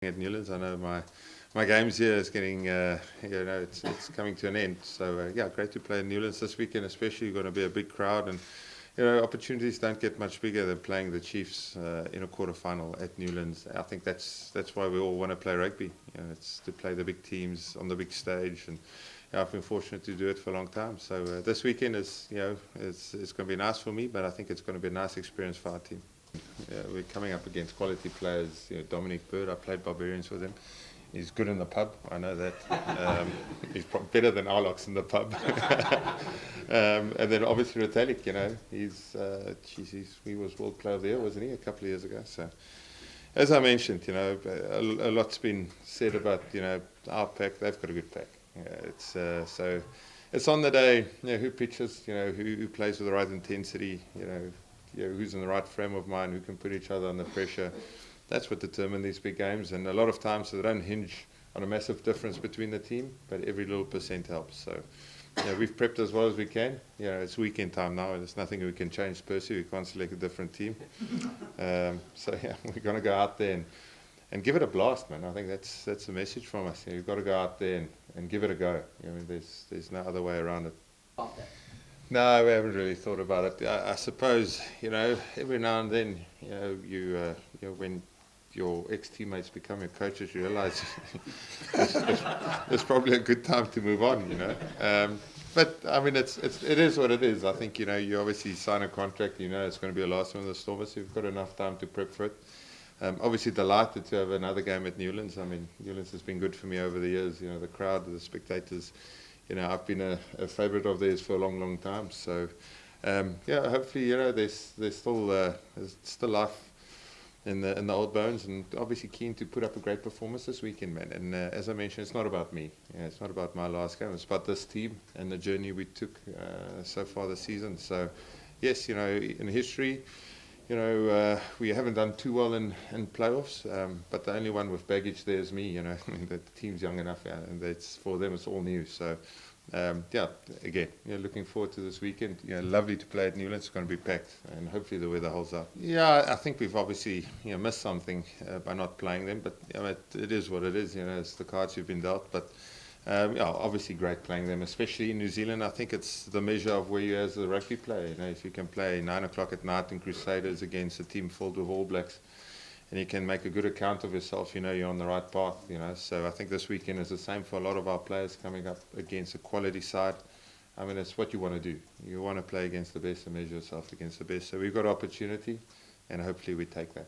At Newlands. I know my games here is getting it's coming to an end. So yeah, great to play in Newlands this weekend, especially going to be a big crowd, and opportunities don't get much bigger than playing the Chiefs in a quarter-final at Newlands. I think that's why we all want to play rugby. It's to play the big teams on the big stage, and I've been fortunate to do it for a long time. So this weekend is it's going to be nice for me, but I think it's going to be a nice experience for our team. We're coming up against quality players. Dominic Bird, I played Barbarians with him. He's good in the pub, I know that. He's better than Arlox in the pub. And then obviously Retallick, he was World Player of the Year, wasn't he, a couple of years ago? So, as I mentioned, a lot's been said about our pack. They've got a good pack. So it's on the day. Who pitches? Who plays with the right intensity? Who's in the right frame of mind, who can put each other under pressure. That's what determines these big games. And a lot of times they don't hinge on a massive difference between the team, but every little percent helps. So we've prepped as well as we can. It's weekend time now, and there's nothing we can change per se. We can't select a different team. So we're going to go out there and give it a blast, man. I think that's the message from us. You've got to go out there and give it a go. There's no other way around it. Okay. No, we haven't really thought about it. I suppose, every now and then, when your ex-teammates become your coaches, you realise it's probably a good time to move on, But, I mean, it is what it is. I think, you obviously sign a contract, it's going to be a last one of the Stormers, so you've got enough time to prep for it. Obviously delighted to have another game at Newlands. I mean, Newlands has been good for me over the years, the crowd, the spectators. I've been a favourite of theirs for a long, long time. So, hopefully, there's still life in the old bones, and obviously keen to put up a great performance this weekend, man. And as I mentioned, it's not about me. It's not about my last game. It's about this team and the journey we took so far this season. So, yes, in history, we haven't done too well in playoffs, but the only one with baggage there is me. The team's young enough, and for them it's all new. So, again, looking forward to this weekend. Lovely to play at Newlands. It's going to be packed, and hopefully the weather holds up. Yeah, I think we've obviously missed something by not playing them, but it is what it is. It's the cards you've been dealt, but. Obviously great playing them, especially in New Zealand. I think it's the measure of where you are as a rugby player. If you can play 9 o'clock at night in Crusaders against a team filled with All Blacks, and you can make a good account of yourself, you're on the right path. So I think this weekend is the same for a lot of our players coming up against a quality side. I mean, it's what you want to do. You want to play against the best and measure yourself against the best. So we've got opportunity, and hopefully we take that.